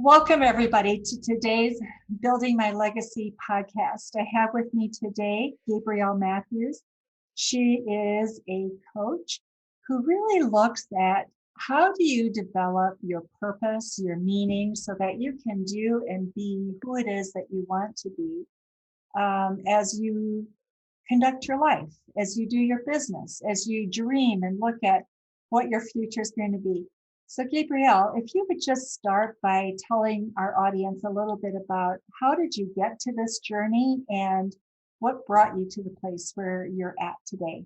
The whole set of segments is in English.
Welcome, everybody, to today's Building My Legacy podcast. I have with me today Gabrielle Matthews. She is a coach who really looks at how do you develop your purpose, your meaning, so that you can do and be who it is that you want to be as you conduct your life, as you do your business, as you dream and look at what your future is going to be. So Gabrielle, if you would just start by telling our audience a little bit about how did you get to this journey and what brought you to the place where you're at today?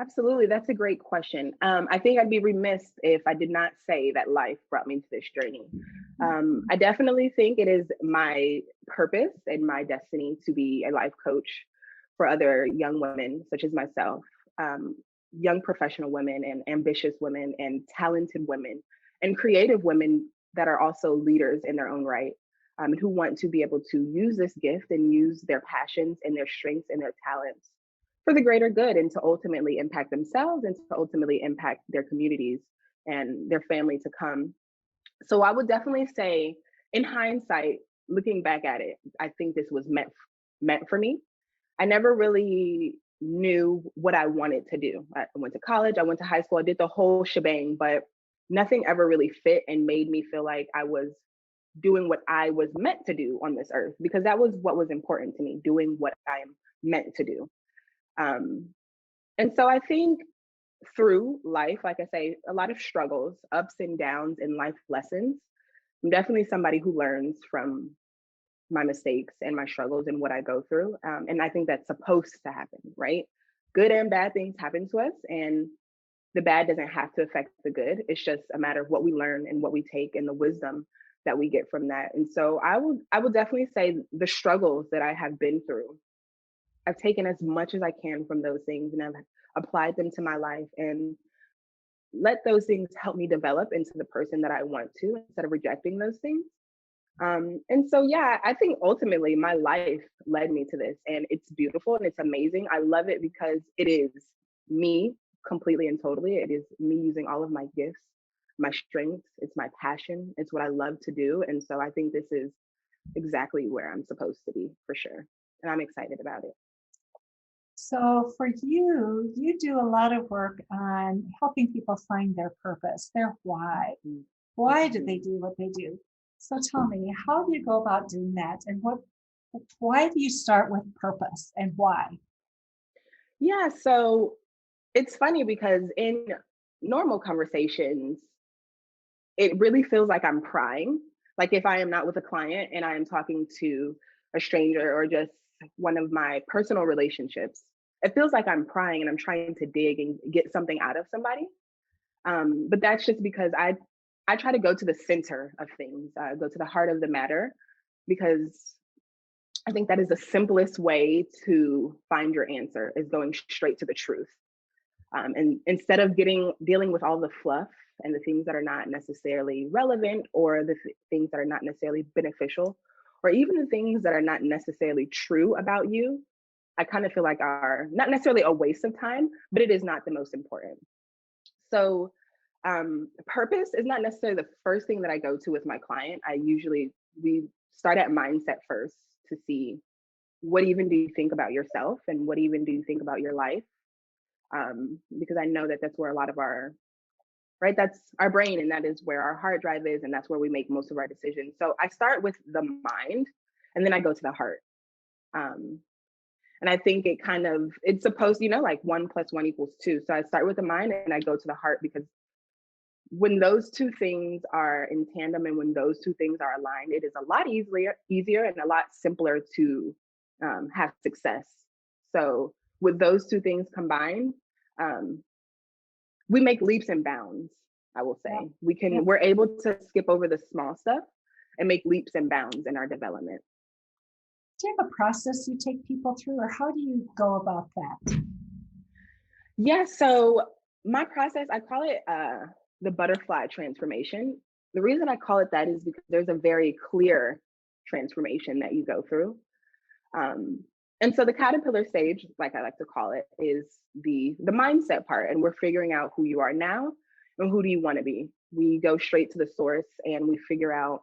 Absolutely. That's a great question. I think I'd be remiss if I did not say that life brought me to this journey. I definitely think it is my purpose and my destiny to be a life coach for other young women, such as myself, young professional women and ambitious women and talented women and creative women that are also leaders in their own right, and who want to be able to use this gift and use their passions and their strengths and their talents for the greater good and to ultimately impact themselves and to ultimately impact their communities and their family to come. So I would definitely say, in hindsight, looking back at it, I think this was meant for me. I never really knew what I wanted to do. I went to college, I went to high school, I did the whole shebang, but nothing ever really fit and made me feel like I was doing what I was meant to do on this earth, because that was what was important to me, doing what I am meant to do. Um, and so I think through life, like I say, a lot of struggles, ups and downs, and life lessons. I'm definitely somebody who learns from my mistakes and my struggles and what I go through. And I think that's supposed to happen, right? Good and bad things happen to us, and the bad doesn't have to affect the good. It's just a matter of what we learn and what we take and the wisdom that we get from that. And so I would definitely say the struggles that I have been through, I've taken as much as I can from those things and I've applied them to my life and let those things help me develop into the person that I want to instead of rejecting those things. And so, yeah, I think ultimately my life led me to this, and it's beautiful and it's amazing. I love it because it is me completely and totally. It is me using all of my gifts, my strengths, it's my passion, it's what I love to do. And so I think this is exactly where I'm supposed to be for sure. And I'm excited about it. So for you, you do a lot of work on helping people find their purpose, their why. Why do they do what they do? So tell me, how do you go about doing that? And why do you start with purpose and why? Yeah, so it's funny because in normal conversations, it really feels like I'm prying. Like if I am not with a client and I am talking to a stranger or just one of my personal relationships, it feels like I'm prying and I'm trying to dig and get something out of somebody. But that's just because I try to go to the center of things, go to the heart of the matter, because I think that is the simplest way to find your answer is going straight to the truth. And instead of dealing with all the fluff and the things that are not necessarily relevant or the things that are not necessarily beneficial, or even the things that are not necessarily true about you, I kind of feel like are not necessarily a waste of time, but it is not the most important. So purpose is not necessarily the first thing that I go to with my client. We start at mindset first to see what even do you think about yourself and what even do you think about your life? Because I know that that's where a lot of that's our brain and that is where our hard drive is and that's where we make most of our decisions. So I start with the mind and then I go to the heart. And I think it's supposed, like 1 + 1 = 2. So I start with the mind and I go to the heart because when those two things are in tandem and when those two things are aligned, it is a lot easier and a lot simpler to have success. So with those two things combined, um, we make leaps and bounds. I will say we're able to skip over the small stuff and make leaps and bounds in our development. Do you have a process you take people through, or how do you go about that? Yeah, so my process, I call it the butterfly transformation. The reason I call it that is because there's a very clear transformation that you go through. And so the caterpillar stage, like I like to call it, is the mindset part, and we're figuring out who you are now and who do you want to be. We go straight to the source and we figure out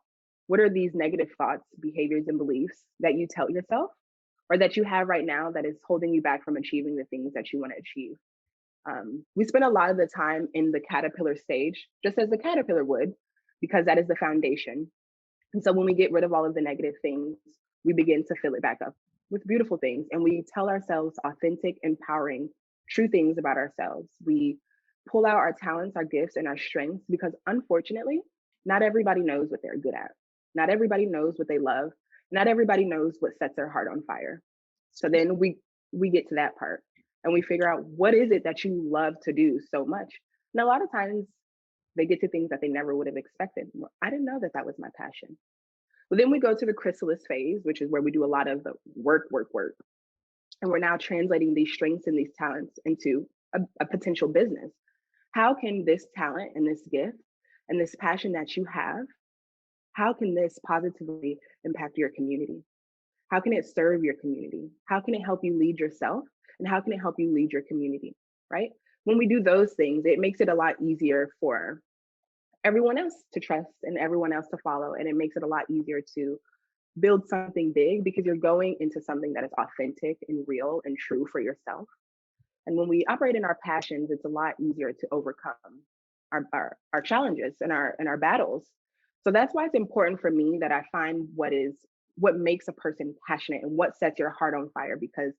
what are these negative thoughts, behaviors, and beliefs that you tell yourself or that you have right now that is holding you back from achieving the things that you want to achieve. We spend a lot of the time in the caterpillar stage, just as the caterpillar would, because that is the foundation. And so when we get rid of all of the negative things, we begin to fill it back up with beautiful things. And we tell ourselves authentic, empowering, true things about ourselves. We pull out our talents, our gifts, and our strengths because unfortunately, not everybody knows what they're good at. Not everybody knows what they love. Not everybody knows what sets their heart on fire. So then we get to that part and we figure out what is it that you love to do so much. And a lot of times they get to things that they never would have expected. Well, I didn't know that that was my passion. Well, then we go to the Chrysalis phase, which is where we do a lot of the work. And we're now translating these strengths and these talents into a potential business. How can this talent and this gift and this passion that you have, how can this positively impact your community? How can it serve your community? How can it help you lead yourself? And how can it help you lead your community, right? When we do those things, it makes it a lot easier for everyone else to trust and everyone else to follow. And it makes it a lot easier to build something big because you're going into something that is authentic and real and true for yourself. And when we operate in our passions, it's a lot easier to overcome our challenges and our battles. So that's why it's important for me that I find what makes a person passionate and what sets your heart on fire, because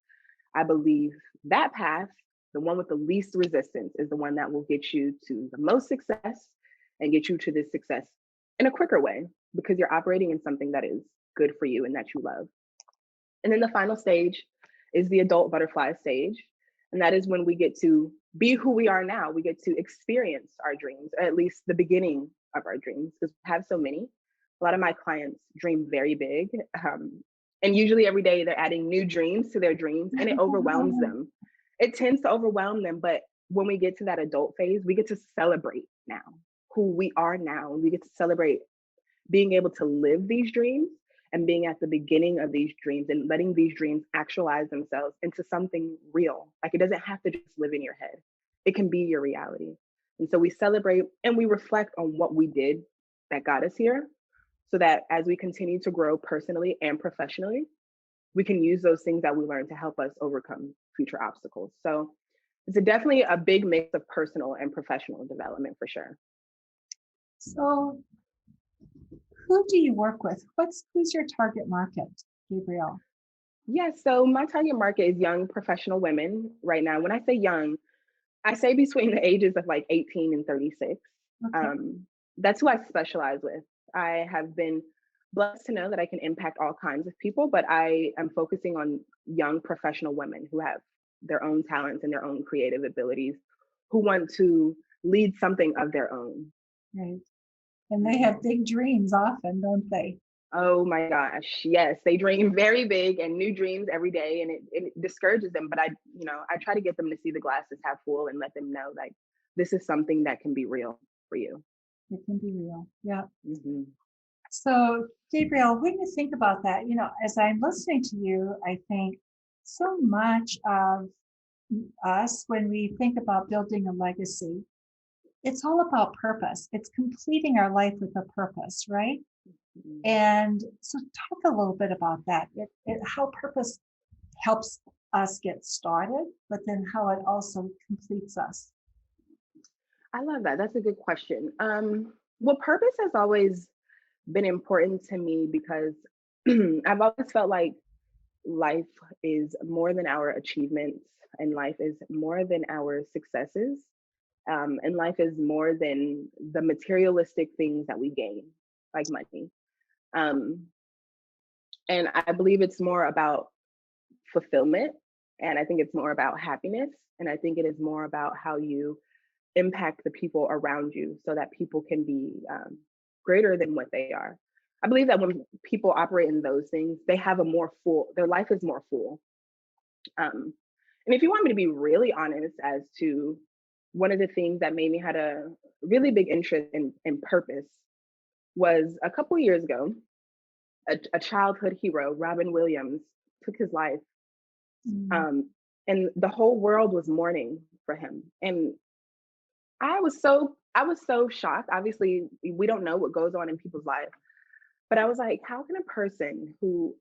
I believe that path, the one with the least resistance, is the one that will get you to the most success and get you to this success in a quicker way because you're operating in something that is good for you and that you love. And then the final stage is the adult butterfly stage. And that is when we get to be who we are now. We get to experience our dreams, or at least the beginning of our dreams, because we have so many. A lot of my clients dream very big. And usually every day they're adding new dreams to their dreams and it overwhelms them. It tends to overwhelm them. But when we get to that adult phase, we get to celebrate now who we are now. And we get to celebrate being able to live these dreams and being at the beginning of these dreams and letting these dreams actualize themselves into something real. Like it doesn't have to just live in your head. It can be your reality. And so we celebrate and we reflect on what we did that got us here so that as we continue to grow personally and professionally, we can use those things that we learned to help us overcome future obstacles. So it's definitely a big mix of personal and professional development for sure. So who do you work with? Who's your target market, Gabrielle? Yeah, so my target market is young professional women right now. When I say young, I say between the ages of like 18 and 36. Okay. That's who I specialize with. I have been blessed to know that I can impact all kinds of people, but I am focusing on young professional women who have their own talents and their own creative abilities, who want to lead something of their own. Right. And they have big dreams often, don't they? Oh my gosh, yes. They dream very big and new dreams every day, and it discourages them. But I try to get them to see the glass as half full and let them know like this is something that can be real for you. It can be real. Yeah. Mm-hmm. So, Gabrielle, when you think about that, as I'm listening to you, I think so much of us, when we think about building a legacy, it's all about purpose. It's completing our life with a purpose, right? Mm-hmm. And so talk a little bit about that, how purpose helps us get started, but then how it also completes us. I love that. That's a good question. Well, purpose has always been important to me because I've always felt like life is more than our achievements and life is more than our successes. And life is more than the materialistic things that we gain, like money. And I believe it's more about fulfillment. And I think it's more about happiness. And I think it is more about how you impact the people around you so that people can be greater than what they are. I believe that when people operate in those things, they have their life is more full. And if you want me to be really honest as to one of the things that made me had a really big interest in purpose was a couple of years ago, a childhood hero, Robin Williams, took his life. Mm-hmm. And the whole world was mourning for him. And I was so shocked. Obviously, we don't know what goes on in people's lives, but I was like, how can a person who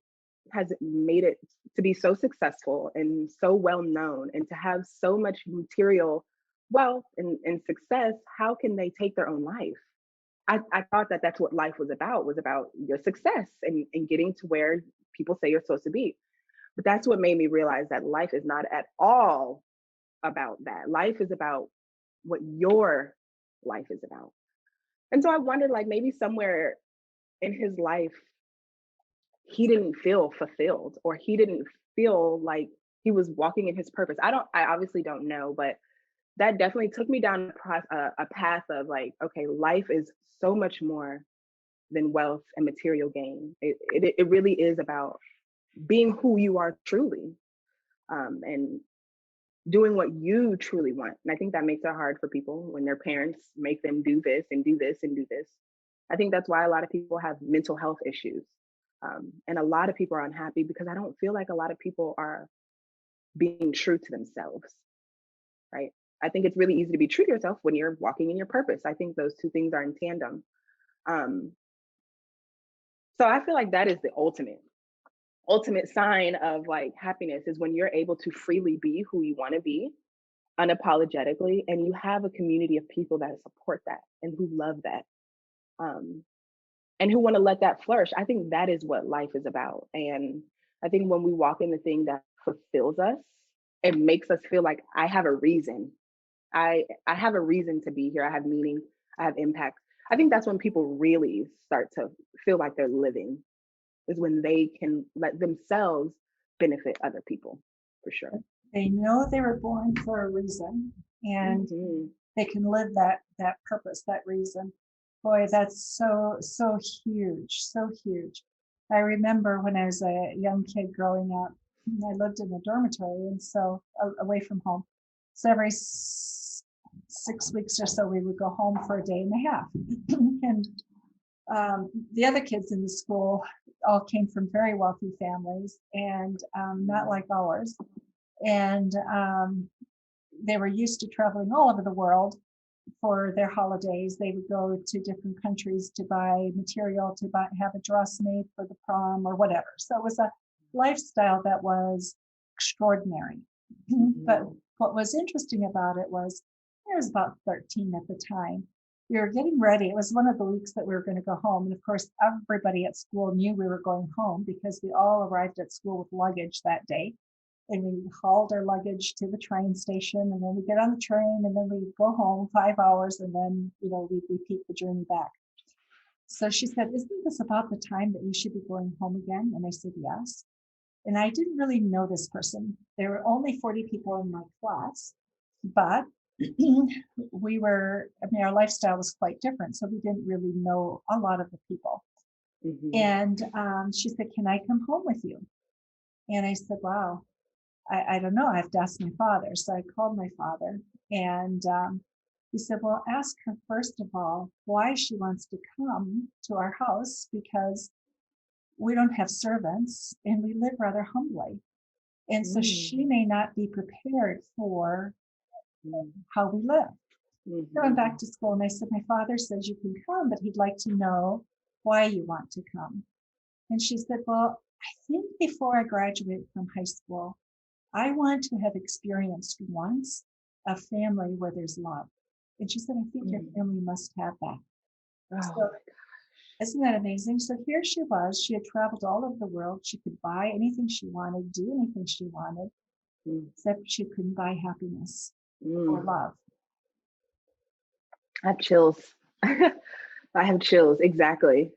has made it to be so successful and so well known and to have so much material wealth and success, how can they take their own life? I thought that that's what life was about your success and getting to where people say you're supposed to be. But that's what made me realize that life is not at all about that. Life is about what your life is about. And so I wondered, like, maybe somewhere in his life, he didn't feel fulfilled or he didn't feel like he was walking in his purpose. I obviously don't know, but that definitely took me down a path of like, okay, life is so much more than wealth and material gain. It really is about being who you are truly, and doing what you truly want. And I think that makes it hard for people when their parents make them do this and do this and do this. I think that's why a lot of people have mental health issues. And a lot of people are unhappy because I don't feel like a lot of people are being true to themselves, right? I think it's really easy to be true to yourself when you're walking in your purpose. I think those two things are in tandem. Um, so I feel like that is the ultimate sign of like happiness is when you're able to freely be who you want to be unapologetically, and you have a community of people that support that and who love that, um, and who want to let that flourish. I think that is what life is about. And I think when we walk in the thing that fulfills us, it makes us feel like I have a reason. I have a reason to be here. I have meaning. I have impact. I think that's when people really start to feel like they're living, is when they can let themselves benefit other people, for sure. They know they were born for a reason, and Mhm. they can live that purpose, that reason. Boy, that's so huge, so huge. I remember when I was a young kid growing up, I lived in a dormitory, and so away from home. So every 6 weeks or so, we would go home for a day and a half. And the other kids in the school all came from very wealthy families, and not like ours. And they were used to traveling all over the world for their holidays. They would go to different countries to buy material, to have a dress made for the prom or whatever. So it was a lifestyle that was extraordinary. But what was interesting about it was I was about 13 at the time. We were getting ready. It was one of the weeks that we were going to go home. And of course, everybody at school knew we were going home because we all arrived at school with luggage that day. And we hauled our luggage to the train station, and then we get on the train, and then we go home 5 hours, and then we repeat the journey back. So she said, "Isn't this about the time that you should be going home again?" And I said, "Yes." And I didn't really know this person. There were only 40 people in my class, but our lifestyle was quite different, so we didn't really know a lot of the people. Mhm. And she said, "Can I come home with you?" And I said, "Wow, I don't know. I have to ask my father." So I called my father, and he said, "Well, ask her first of all why she wants to come to our house, because we don't have servants and we live rather humbly. And so she Mm. may not be prepared for Mm. how we live." Going back Mhm. to school, and I said, "My father says you can come, but he'd like to know why you want to come." And she said, "Well, I think before I graduate from high school, I want to have experienced once a family where there's love." And she said, "I think your Mm. family must have that." Oh So my isn't that amazing? So here she was. She had traveled all over the world. She could buy anything she wanted, do anything she wanted, God. except she couldn't buy happiness or Mm. love. I have chills. I have chills. Exactly.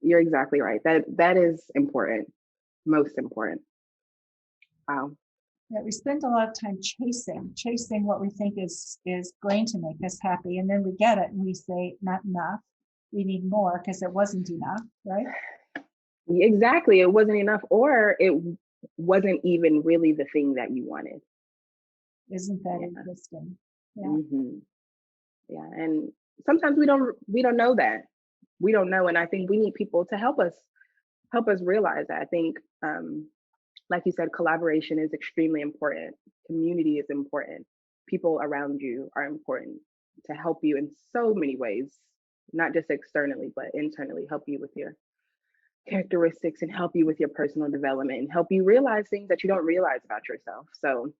You're exactly right. That is important. Most important. Wow. That we spend a lot of time chasing what we think is going to make us happy, and then we get it and we say, "Not enough. We need more," because it wasn't enough, right? Exactly. It wasn't enough, or it wasn't even really the thing that you wanted. Isn't that Yeah. interesting? Yeah. Hmm. Yeah. And sometimes we don't know that. We don't know. And I think we need people to help us realize that. I think like you said, collaboration is extremely important. Community is important. People around you are important. to help you in so many ways, not just externally, but internally, help you with your characteristics and help you with your personal development and help you realize things that you don't realize about yourself. So,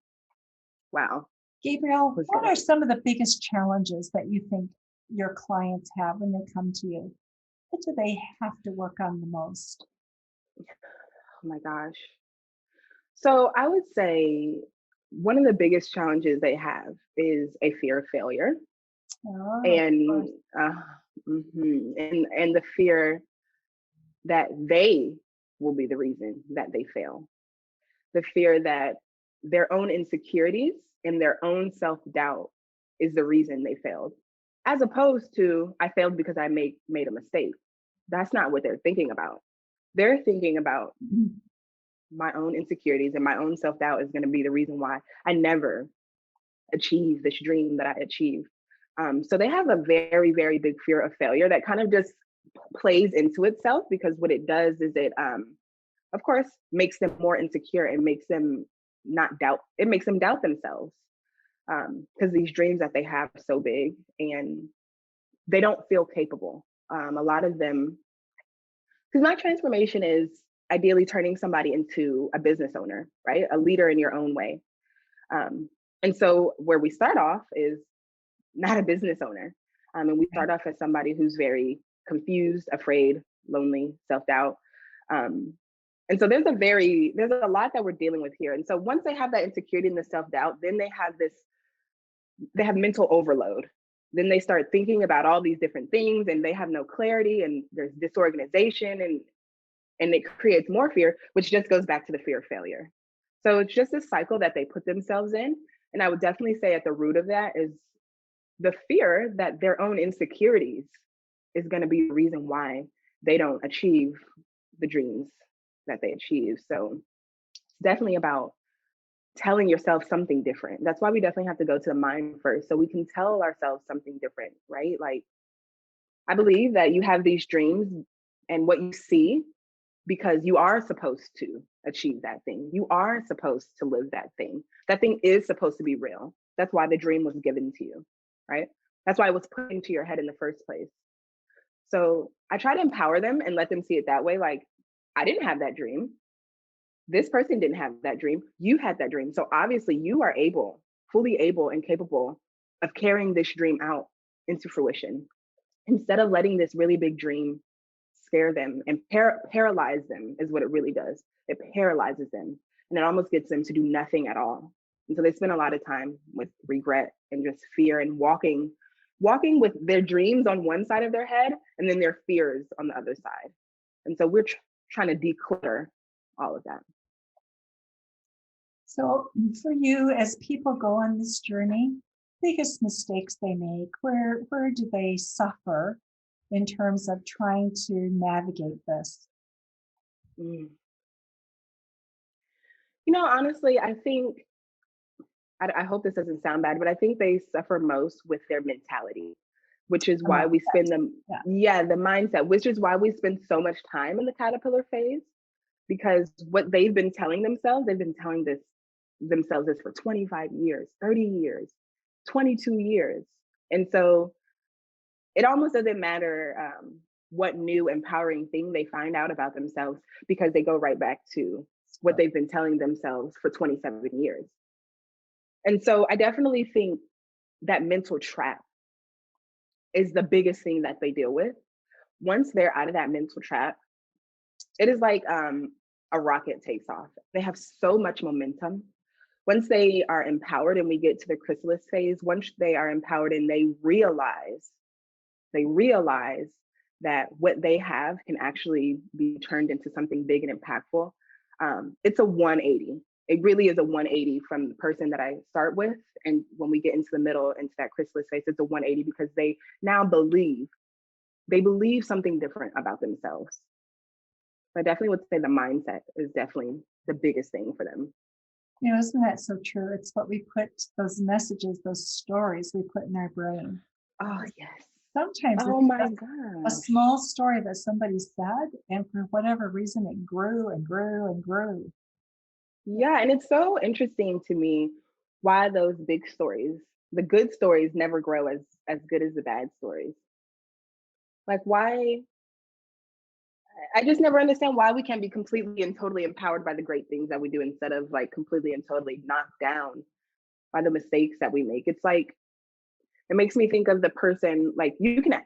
wow, Gabrielle, was what good. are some of the biggest challenges that you think your clients have when they come to you? What do they have to work on the most? Oh my gosh. So, I would say one of the biggest challenges they have is a fear of failure Oh, of and course. uh, and the fear that they will be the reason that they fail. The fear that their own insecurities and their own self-doubt is the reason they failed, as opposed to I failed because I made a mistake. That's not what they're thinking about. They're thinking about Mhm. my own insecurities and my own self-doubt is going to be the reason why I never achieve this dream that I achieved. So they have a very, very big fear of failure that kind of just plays into itself because what it does is it of course, makes them more insecure and makes them not doubt. It makes them doubt themselves because these dreams that they have are so big and they don't feel capable. A lot of them, because my transformation is ideally turning somebody into a business owner, right? A leader in your own way. Um, and so where we start off is not a business owner. And we Okay. start off as somebody who's very confused, afraid, lonely, self-doubt. Um, and so there's a lot that we're dealing with here. And so once they have that insecurity and the self-doubt, then they have mental overload. Then they start thinking about all these different things and they have no clarity and there's disorganization and it creates more fear, which just goes back to the fear of failure. So it's just a cycle that they put themselves in. And I would definitely say at the root of that is the fear that their own insecurities is going to be the reason why they don't achieve the dreams that they achieve. So it's definitely about telling yourself something different. That's why we definitely have to go to the mind first so we can tell ourselves something different, right? Like, I believe that you have these dreams and what you see because you are supposed to achieve that thing. You are supposed to live that thing. That thing is supposed to be real. That's why the dream was given to you, right? That's why it was put into your head in the first place. So I try to empower them and let them see it that way. Like, I didn't have that dream. This person didn't have that dream. You had that dream. So obviously, you are able, fully able and capable of carrying this dream out into fruition instead of letting this really big dream scare them and paralyze them, is what it really does. It paralyzes them and it almost gets them to do nothing at all. And so they spend a lot of time with regret and just fear and walking with their dreams on one side of their head and then their fears on the other side. And so we're trying to declutter all of that. So for you, as people go on this journey, biggest mistakes they make, where do they suffer in terms of trying to navigate this? Mm. Honestly, I think, I hope this doesn't sound bad, but I think they suffer most with their mentality, which is The why we mindset. spend them, Yeah. yeah, the mindset, which is why we spend so much time in the caterpillar phase, because what they've been telling themselves this for 25 years, 30 years, 22 years. And so it almost doesn't matter what new empowering thing they find out about themselves because they go right back to what they've been telling themselves for 27 years. And so I definitely think that mental trap is the biggest thing that they deal with. Once they're out of that mental trap, it is like a rocket takes off. They have so much momentum. Once they are empowered and we get to the chrysalis phase, once they are empowered and they realize that what they have can actually be turned into something big and impactful. It's a 180. It really is a 180 from the person that I start with. And when we get into the middle, into that chrysalis phase, it's a 180 because they now they believe something different about themselves. So I definitely would say the mindset is definitely the biggest thing for them. Isn't that so true? It's what we put, those messages, those stories we put in our brain. Oh, yes. Sometimes Oh it's my just a gosh. small story that somebody said, and for whatever reason, it grew and grew and grew. Yeah. And it's so interesting to me why those big stories the good stories never grow as good as the bad stories. Like, why? I just never understand why we can't be completely and totally empowered by the great things that we do instead of like completely and totally knocked down by the mistakes that we make. It's like, it makes me think of the person, like you can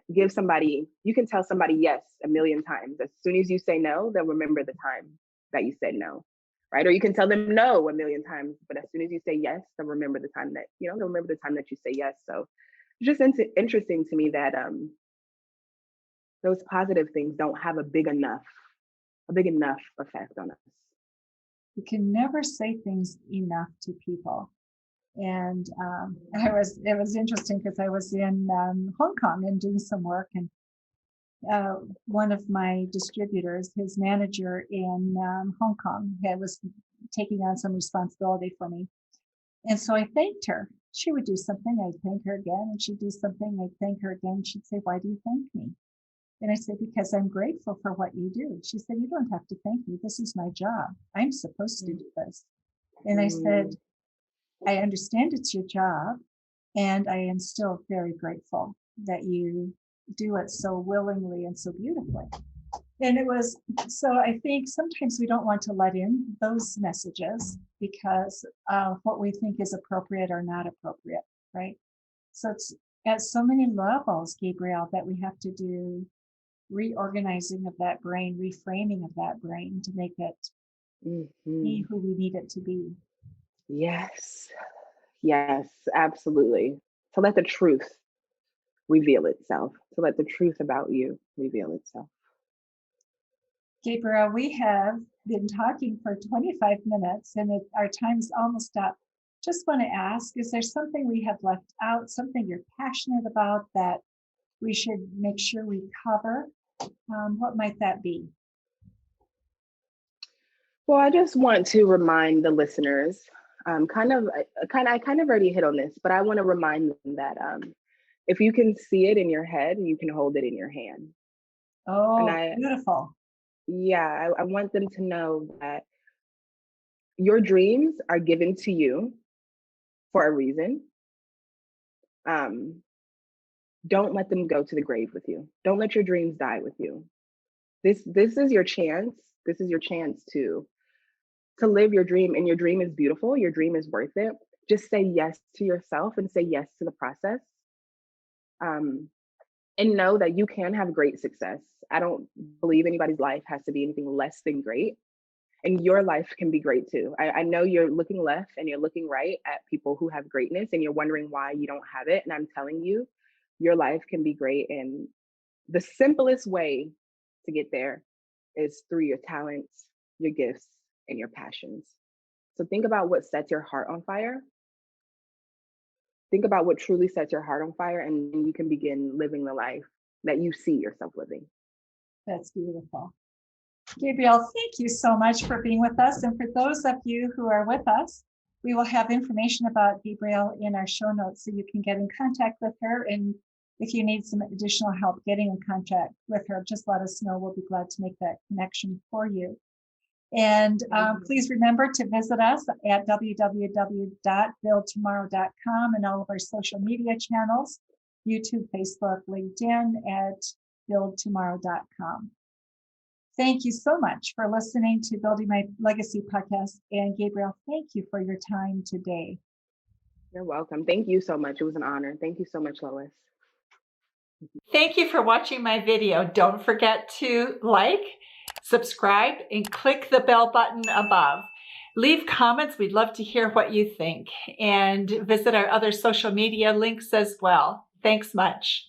tell somebody yes a million times. As soon as you say no, they'll remember the time that you said no, right? Or you can tell them no a million times, but as soon as you say yes, they'll remember the time that, they'll remember the time that you say yes. So it's just interesting to me that those positive things don't have a big enough effect on us. You can never say things enough to people. And it was interesting because I was in Hong Kong and doing some work, and one of my distributors, his manager in Hong Kong, was taking on some responsibility for me. And so I thanked her. She would do something, I'd thank her again, and she'd do something, I'd thank her again. She'd say, "Why do you thank me?" And I said, "Because I'm grateful for what you do." She said, "You don't have to thank me. This is my job. I'm supposed to do this." And I said, "I understand it's your job, and I am still very grateful that you do it so willingly and so beautifully." And it was, so I think sometimes we don't want to let in those messages because of what we think is appropriate or not appropriate, right? So it's at so many levels, Gabrielle, that we have to do reorganizing of that brain, reframing of that brain to make it be who we need it to be. Yes, absolutely. To let the truth reveal itself, to let the truth about you reveal itself. Gabrielle, we have been talking for 25 minutes and our time's almost up. Just want to ask, is there something we have left out, something you're passionate about that we should make sure we cover? What might that be? Well, I just want to remind the listeners, I kind of already hit on this, but I want to remind them that if you can see it in your head, you can hold it in your hand. Oh, beautiful. Yeah, I want them to know that your dreams are given to you for a reason. Don't let them go to the grave with you. Don't let your dreams die with you. This is your chance. This is your chance to live your dream, and your dream is beautiful. Your dream is worth it. Just say yes to yourself and say yes to the process. And know that you can have great success. I don't believe anybody's life has to be anything less than great. And your life can be great too. I know you're looking left and you're looking right at people who have greatness and you're wondering why you don't have it. And I'm telling you, your life can be great. And the simplest way to get there is through your talents, your gifts, and your passions. So think about what sets your heart on fire. Think about what truly sets your heart on fire, and you can begin living the life that you see yourself living. That's beautiful. Gabrielle, thank you so much for being with us. And for those of you who are with us, we will have information about Gabrielle in our show notes so you can get in contact with her. And if you need some additional help getting in contact with her, just let us know. We'll be glad to make that connection for you. And please remember to visit us at www.buildtomorrow.com and all of our social media channels, YouTube, Facebook, LinkedIn at buildtomorrow.com. Thank you so much for listening to Building My Legacy podcast. And Gabrielle, thank you for your time today. You're welcome. Thank you so much. It was an honor. Thank you so much, Lois. Thank you for watching my video. Don't forget to like, subscribe, and click the bell button above. Leave comments. We'd love to hear what you think. And visit our other social media links as well. Thanks much.